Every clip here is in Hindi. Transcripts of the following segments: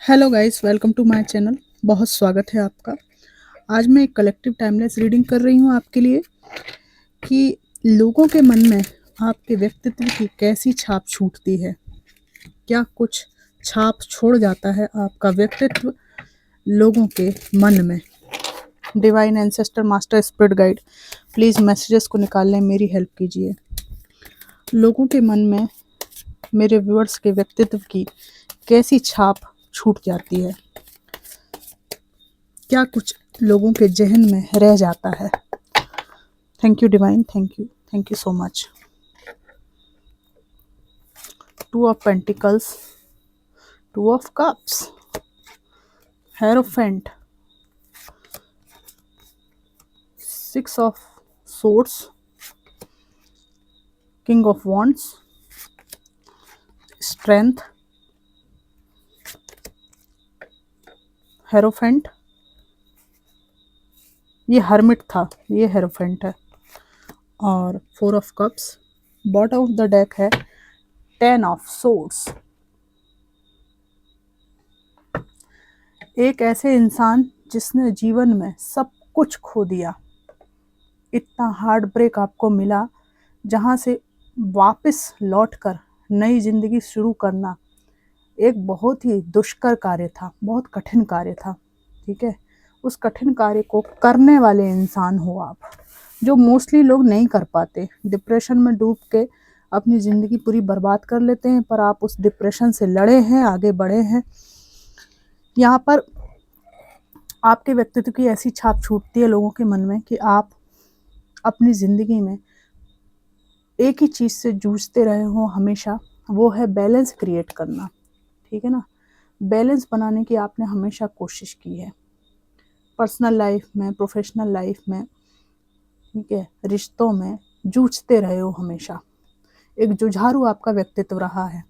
Hello guys, welcome to my channel. बहुत स्वागत है आपका। आज मैं एक कलेक्टिव टाइमलेस रीडिंग कर रही हूँ आपके लिए कि लोगों के मन में आपके व्यक्तित्व की कैसी छाप छूटती है। क्या कुछ छाप छोड़ जाता है आपका व्यक्तित्व लोगों के मन में। Divine ancestor, master, spirit guide, please messages को निकालने में मेरी हेल्प कीजिए। लोगों के मन में मेरे व्यूअर्स के व्यक्तित्व की कैसी छाप छूट जाती है। क्या कुछ लोगों के ज़हन में रह जाता है। Thank you divine, thank you so much. Two of pentacles, two of cups, hierophant, six of swords, king of wands, strength, hierophant. ये हर्मिट था, ये हेरोफेंट है। और four of cups. Bottom of the deck है टेन ऑफ सोर्ड्स। एक ऐसे इंसान जिसने जीवन में सब कुछ खो दिया, इतना हार्ट ब्रेक आपको मिला, जहाँ से वापस लौटकर नई जिंदगी शुरू करना एक बहुत ही दुष्कर कार्य था, बहुत कठिन कार्य था। ठीक है, उस कठिन कार्य को करने वाले इंसान हो आप, जो मोस्टली लोग नहीं कर पाते। डिप्रेशन में डूब के अपनी ज़िंदगी पूरी बर्बाद कर लेते हैं, पर आप उस डिप्रेशन से लड़े हैं, आगे बढ़े हैं। यहाँ पर आपके व्यक्तित्व की ऐसी छाप छूटती है लोगों के मन में कि आप अपनी ज़िंदगी में एक ही चीज़ से जूझते रहे हो हमेशा, वो है बैलेंस क्रिएट करना। ठीक है ना, बैलेंस बनाने की आपने हमेशा कोशिश की है, पर्सनल लाइफ में, प्रोफेशनल लाइफ में, ठीक है, रिश्तों में जूझते रहे हो हमेशा। एक जुझारू आपका व्यक्तित्व रहा है।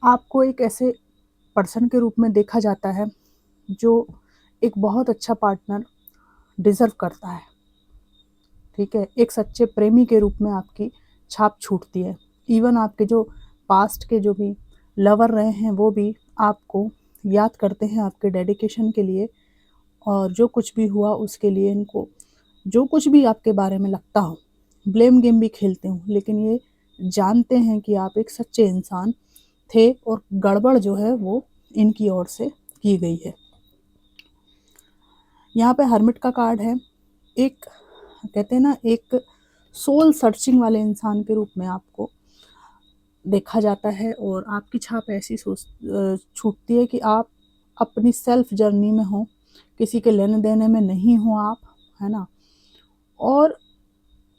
आपको एक ऐसे पर्सन के रूप में देखा जाता है जो एक बहुत अच्छा पार्टनर डिज़र्व करता है। ठीक है, एक सच्चे प्रेमी के रूप में आपकी छाप छूटती है। इवन आपके जो पास्ट के जो भी लवर रहे हैं वो भी आपको याद करते हैं आपके डेडिकेशन के लिए, और जो कुछ भी हुआ उसके लिए इनको जो कुछ भी आपके बारे में लगता हो, ब्लेम गेम भी खेलते हो, लेकिन ये जानते हैं कि आप एक सच्चे इंसान थे और गड़बड़ जो है वो इनकी ओर से की गई है। यहाँ पे हर्मिट का कार्ड है। एक कहते हैं ना, एक सोल सर्चिंग वाले इंसान के रूप में आपको देखा जाता है, और आपकी छाप ऐसी छूटती है कि आप अपनी सेल्फ जर्नी में हो, किसी के लेने देने में नहीं हो आप, है ना। और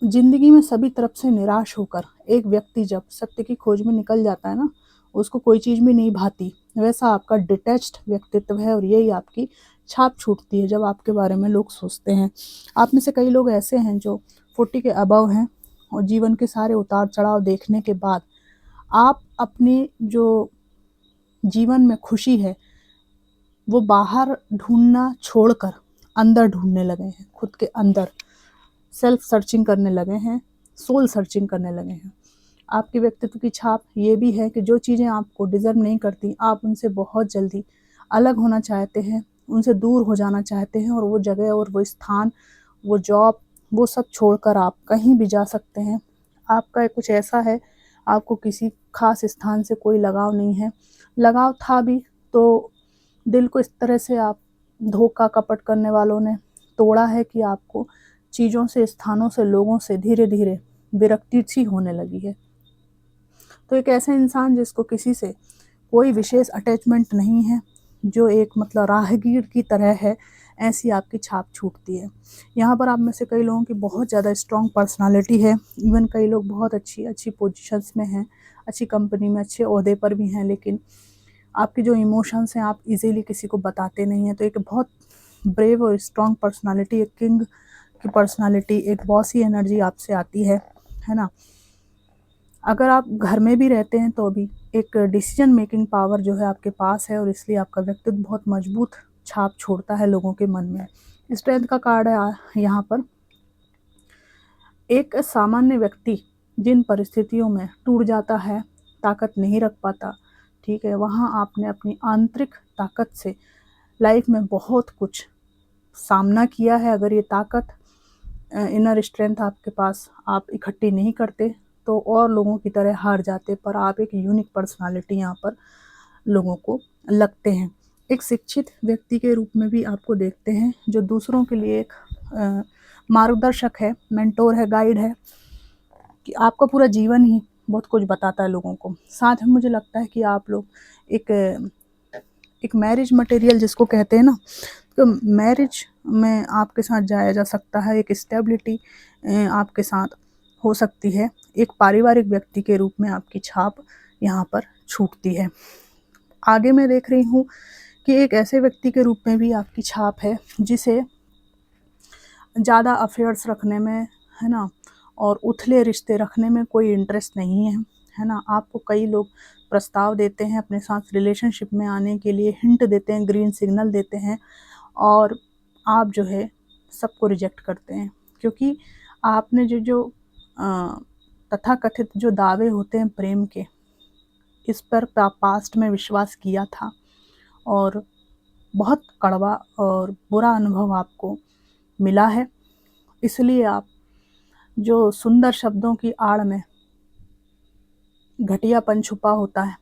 ज़िंदगी में सभी तरफ से निराश होकर एक व्यक्ति जब सत्य की खोज में निकल जाता है ना, उसको कोई चीज़ भी नहीं भाती, वैसा आपका डिटैच्ड व्यक्तित्व है, और यही आपकी छाप छूटती है जब आपके बारे में लोग सोचते हैं। आप में से कई लोग ऐसे हैं जो 40 के अबव हैं, और जीवन के सारे उतार चढ़ाव देखने के बाद आप अपनी जो जीवन में खुशी है वो बाहर ढूंढना छोड़कर अंदर ढूंढने लगे हैं, खुद के अंदर सेल्फ सर्चिंग करने लगे हैं, सोल सर्चिंग करने लगे हैं। आपके व्यक्तित्व की छाप ये भी है कि जो चीज़ें आपको डिज़र्व नहीं करती, आप उनसे बहुत जल्दी अलग होना चाहते हैं, उनसे दूर हो जाना चाहते हैं, और वो जगह और वो स्थान, वो जॉब, वो सब छोड़कर आप कहीं भी जा सकते हैं। आपका कुछ ऐसा है, आपको किसी खास स्थान से कोई लगाव नहीं है। लगाव था भी तो दिल को इस तरह से आप धोखा कपट करने वालों ने तोड़ा है कि आपको चीज़ों से, स्थानों से, लोगों से धीरे धीरे विरक्ति सी होने लगी है। तो एक ऐसा इंसान जिसको किसी से कोई विशेष अटैचमेंट नहीं है, जो एक मतलब राहगीर की तरह है, ऐसी आपकी छाप छूटती है। यहाँ पर आप में से कई लोगों की बहुत ज़्यादा स्ट्रॉन्ग पर्सनालिटी है। इवन कई लोग बहुत अच्छी अच्छी पोजीशंस में हैं, अच्छी कंपनी में, अच्छे ओहदे पर भी हैं, लेकिन आपके जो इमोशंस हैं आप इजीली किसी को बताते नहीं हैं। तो एक बहुत ब्रेव और स्ट्रॉन्ग पर्सनालिटी, एक किंग की पर्सनालिटी, एक बॉसी एनर्जी आपसे आती है ना। अगर आप घर में भी रहते हैं तो भी एक डिसीजन मेकिंग पावर जो है आपके पास है, और इसलिए आपका व्यक्तित्व बहुत मजबूत छाप छोड़ता है लोगों के मन में। स्ट्रेंथ का कार्ड है यहाँ पर। एक सामान्य व्यक्ति जिन परिस्थितियों में टूट जाता है, ताकत नहीं रख पाता, ठीक है, वहाँ आपने अपनी आंतरिक ताकत से लाइफ में बहुत कुछ सामना किया है। अगर ये ताकत, इनर स्ट्रेंथ आपके पास आप इकट्ठी नहीं करते तो और लोगों की तरह हार जाते, पर आप एक यूनिक पर्सनालिटी यहाँ पर लोगों को लगते हैं। एक शिक्षित व्यक्ति के रूप में भी आपको देखते हैं, जो दूसरों के लिए एक मार्गदर्शक है, मेंटोर है, गाइड है, कि आपका पूरा जीवन ही बहुत कुछ बताता है लोगों को। साथ में मुझे लगता है कि आप लोग एक मैरिज मटेरियल जिसको कहते हैं ना, तो मैरिज में आपके साथ जाया जा सकता है, एक स्टेबिलिटी आपके साथ हो सकती है, एक पारिवारिक व्यक्ति के रूप में आपकी छाप यहाँ पर छूटती है। आगे मैं देख रही हूँ कि एक ऐसे व्यक्ति के रूप में भी आपकी छाप है जिसे ज़्यादा अफेयर्स रखने में, है ना, और उथले रिश्ते रखने में कोई इंटरेस्ट नहीं है ना। आपको कई लोग प्रस्ताव देते हैं अपने साथ रिलेशनशिप में आने के लिए, हिंट देते हैं, ग्रीन सिग्नल देते हैं, और आप जो है सबको रिजेक्ट करते हैं, क्योंकि आपने जो तथाकथित जो दावे होते हैं प्रेम के, इस पर पास्ट में विश्वास किया था और बहुत कड़वा और बुरा अनुभव आपको मिला है। इसलिए आप जो सुंदर शब्दों की आड़ में घटियापन छुपा होता है,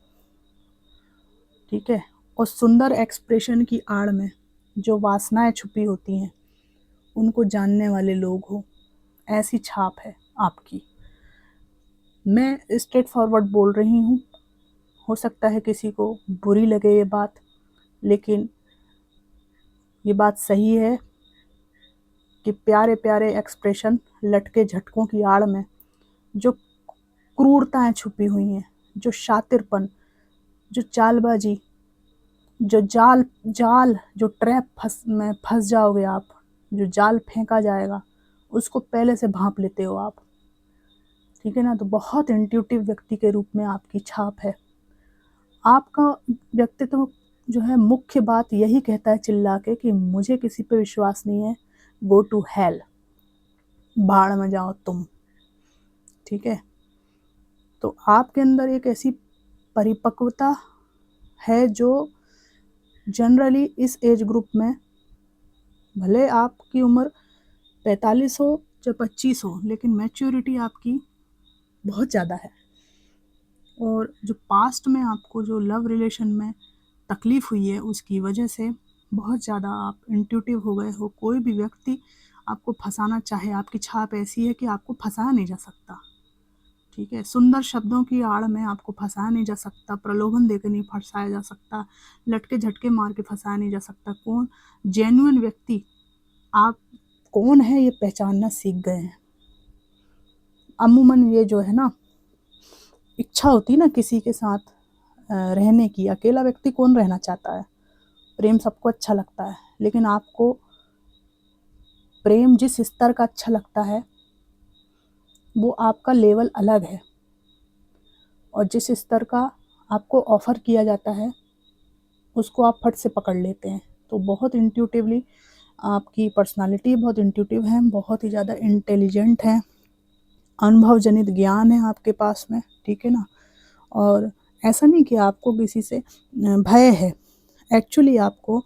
ठीक है, और सुंदर एक्सप्रेशन की आड़ में जो वासनाएं छुपी होती हैं, उनको जानने वाले लोग हो, ऐसी छाप है आपकी। मैं स्ट्रेट फॉरवर्ड बोल रही हूँ, हो सकता है किसी को बुरी लगे ये बात, लेकिन ये बात सही है कि प्यारे प्यारे एक्सप्रेशन, लटके झटकों की आड़ में जो क्रूरताएं छुपी हुई हैं, जो शातिरपन, जो चालबाजी, जो जाल जो ट्रैप में फंस जाओगे आप, जो जाल फेंका जाएगा, उसको पहले से भांप लेते हो आप, ठीक है ना। तो बहुत इंट्यूटिव व्यक्ति के रूप में आपकी छाप है। आपका व्यक्तित्व जो है, मुख्य बात यही कहता है चिल्ला के कि मुझे किसी पे विश्वास नहीं है, गो टू हेल, भाड़ में जाओ तुम, ठीक है। तो आपके अंदर एक ऐसी परिपक्वता है जो जनरली इस एज ग्रुप में, भले आपकी उम्र 45 हो या 25 हो, लेकिन मैच्योरिटी आपकी बहुत ज़्यादा है। और जो पास्ट में आपको जो लव रिलेशन में तकलीफ़ हुई है, उसकी वजह से बहुत ज़्यादा आप इंट्यूटिव हो गए हो। कोई भी व्यक्ति आपको फंसाना चाहे, आपकी छाप ऐसी है कि आपको फंसाया नहीं जा सकता, ठीक है। सुंदर शब्दों की आड़ में आपको फंसाया नहीं जा सकता, प्रलोभन देकर नहीं फंसाया जा सकता, लटके झटके मार के फंसाया नहीं जा सकता। कौन जेन्युइन व्यक्ति आप कौन है ये पहचानना सीख गए हैं। अमूमन ये जो है ना, इच्छा होती है ना किसी के साथ रहने की, अकेला व्यक्ति कौन रहना चाहता है, प्रेम सबको अच्छा लगता है, लेकिन आपको प्रेम जिस स्तर का अच्छा लगता है वो आपका लेवल अलग है, और जिस स्तर का आपको ऑफ़र किया जाता है उसको आप फट से पकड़ लेते हैं। तो बहुत इंट्यूटिवली आपकी पर्सनालिटी बहुत इंट्यूटिव है, बहुत ही ज़्यादा इंटेलिजेंट है, अनुभव जनित ज्ञान है आपके पास में, ठीक है ना। और ऐसा नहीं कि आपको किसी से भय है, एक्चुअली आपको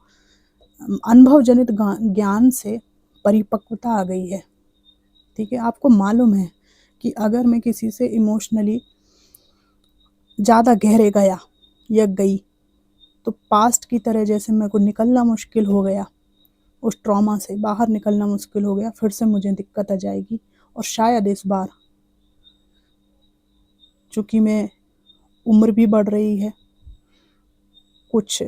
अनुभव जनित ज्ञान से परिपक्वता आ गई है, ठीक है। आपको मालूम है कि अगर मैं किसी से इमोशनली ज़्यादा गहरे गया या गई तो पास्ट की तरह जैसे मेरे को निकलना मुश्किल हो गया, उस ट्रॉमा से बाहर निकलना मुश्किल हो गया, फिर से मुझे दिक्कत आ जाएगी। और शायद इस बार चूँकि मैं उम्र भी बढ़ रही है, कुछ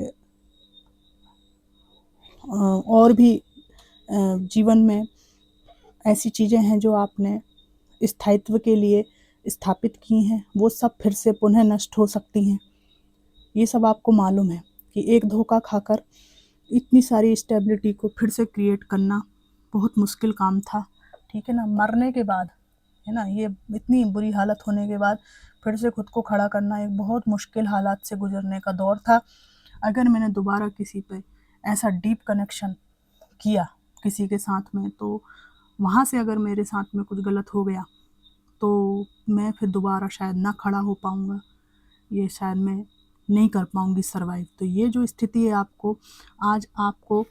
और भी जीवन में ऐसी चीज़ें हैं जो आपने स्थायित्व के लिए स्थापित की हैं, वो सब फिर से पुनः नष्ट हो सकती हैं। ये सब आपको मालूम है कि एक धोखा खाकर इतनी सारी स्टेबिलिटी को फिर से क्रिएट करना बहुत मुश्किल काम था, ठीक है ना। मरने के बाद, है ना, ये इतनी बुरी हालत होने के बाद फिर से खुद को खड़ा करना एक बहुत मुश्किल हालात से गुजरने का दौर था। अगर मैंने दोबारा किसी पे ऐसा डीप कनेक्शन किया किसी के साथ में, तो वहाँ से अगर मेरे साथ में कुछ गलत हो गया तो मैं फिर दोबारा शायद ना खड़ा हो पाऊँगा, ये शायद मैं नहीं कर पाऊंगी सर्वाइव। तो ये जो स्थिति है आपको आज आपको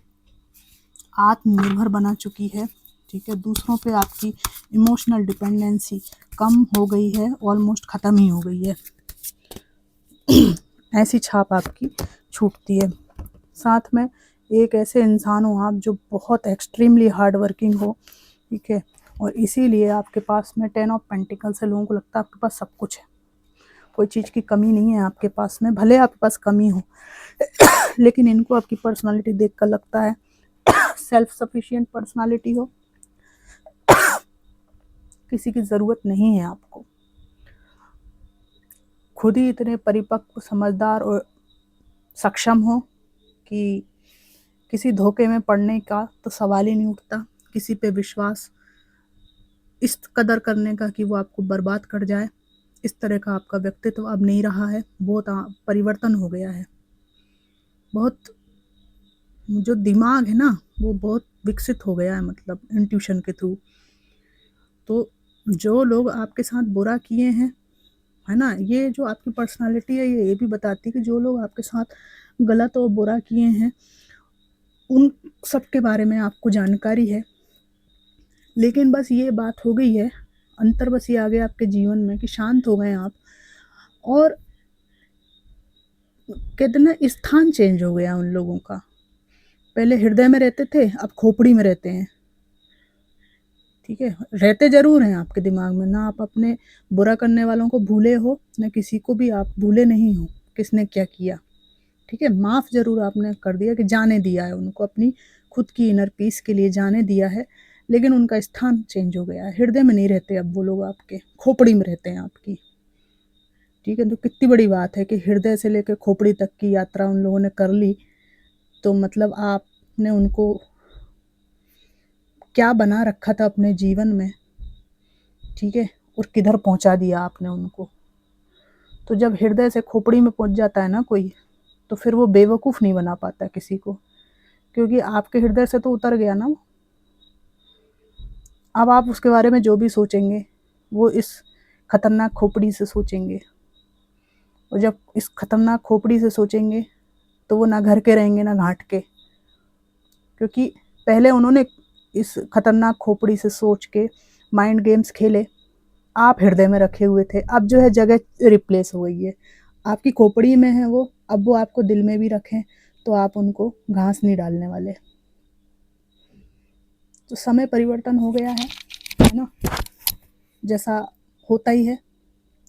आत्मनिर्भर बना चुकी है, ठीक है। दूसरों पे आपकी इमोशनल डिपेंडेंसी कम हो गई है, ऑलमोस्ट ख़त्म ही हो गई है। ऐसी छाप आपकी छूटती है। साथ में एक ऐसे इंसान हो आप जो बहुत एक्सट्रीमली हार्ड वर्किंग हो, ठीक है, और इसीलिए आपके पास में 10 ऑफ पेंटिकल से लोगों को लगता है आपके पास सब कुछ है, कोई चीज़ की कमी नहीं है आपके पास में, भले आपके पास कमी हो लेकिन इनको आपकी पर्सनालिटी देखकर लगता है सेल्फ सफिशिएंट पर्सनालिटी हो, किसी की ज़रूरत नहीं है आपको, खुद ही इतने परिपक्व, समझदार और सक्षम हो कि किसी धोखे में पड़ने का तो सवाल ही नहीं उठता, किसी पे विश्वास इस कदर करने का कि वो आपको बर्बाद कर जाए, इस तरह का आपका व्यक्तित्व अब नहीं रहा है, बहुत परिवर्तन हो गया है। बहुत जो दिमाग है ना वो बहुत विकसित हो गया है, मतलब इंट्यूशन के थ्रू। तो जो लोग आपके साथ बुरा किए हैं, है ना, ये जो आपकी पर्सनालिटी है ये भी बताती है कि जो लोग आपके साथ गलत और बुरा किए हैं उन सब के बारे में आपको जानकारी है। लेकिन बस ये बात हो गई है, अंतर बस ये आ गया आपके जीवन में कि शांत हो गए आप, और कहते ना स्थान चेंज हो गया उन लोगों का। पहले हृदय में रहते थे, अब खोपड़ी में रहते हैं, ठीक है। रहते ज़रूर हैं आपके दिमाग में, ना आप अपने बुरा करने वालों को भूले हो, ना किसी को भी आप भूले नहीं हो किसने क्या किया, ठीक है। माफ़ ज़रूर आपने कर दिया कि जाने दिया है उनको, अपनी खुद की इनर पीस के लिए जाने दिया है, लेकिन उनका स्थान चेंज हो गया है, हृदय में नहीं रहते अब वो लोग, आपके खोपड़ी में रहते हैं आपकी, ठीक है। तो कितनी बड़ी बात है कि हृदय से लेकर खोपड़ी तक की यात्रा उन लोगों ने कर ली, तो मतलब आपने उनको क्या बना रखा था अपने जीवन में, ठीक है, और किधर पहुंचा दिया आपने उनको। तो जब हृदय से खोपड़ी में पहुंच जाता है ना कोई, तो फिर वो बेवकूफ़ नहीं बना पाता किसी को, क्योंकि आपके हृदय से तो उतर गया ना वो। अब आप उसके बारे में जो भी सोचेंगे वो इस खतरनाक खोपड़ी से सोचेंगे, और जब इस खतरनाक खोपड़ी से सोचेंगे तो वो ना घर के रहेंगे ना घाट के, क्योंकि पहले उन्होंने इस खतरनाक खोपड़ी से सोच के माइंड गेम्स खेले, आप हृदय में रखे हुए थे, अब जो है जगह रिप्लेस हो गई है, आपकी खोपड़ी में है वो, अब वो आपको दिल में भी रखें तो आप उनको घास नहीं डालने वाले। तो समय परिवर्तन हो गया है ना, जैसा होता ही है,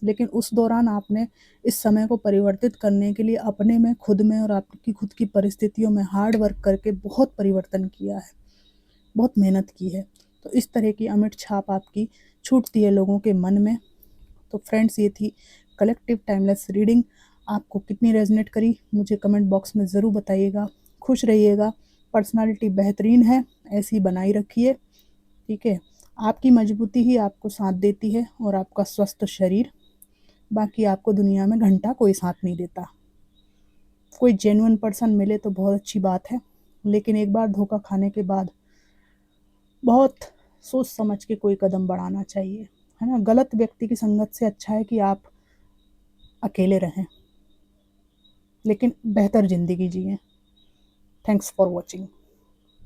लेकिन उस दौरान आपने इस समय को परिवर्तित करने के लिए अपने में, खुद में और आपकी खुद की परिस्थितियों में हार्ड वर्क करके बहुत परिवर्तन किया है, बहुत मेहनत की है। तो इस तरह की अमिट छाप आपकी छूटती है लोगों के मन में। तो फ्रेंड्स, ये थी कलेक्टिव टाइमलेस रीडिंग। आपको कितनी रेजनेट करी मुझे कमेंट बॉक्स में ज़रूर बताइएगा। खुश रहिएगा, पर्सनालिटी बेहतरीन है, ऐसी बनाई रखिए, ठीक है। आपकी मजबूती ही आपको साथ देती है और आपका स्वस्थ शरीर, बाकी आपको दुनिया में घंटा कोई साथ नहीं देता। कोई जेन्युइन पर्सन मिले तो बहुत अच्छी बात है, लेकिन एक बार धोखा खाने के बाद बहुत सोच समझ के कोई कदम बढ़ाना चाहिए, है ना। गलत व्यक्ति की संगत से अच्छा है कि आप अकेले रहें, लेकिन बेहतर ज़िंदगी जिएं। Thanks for watching.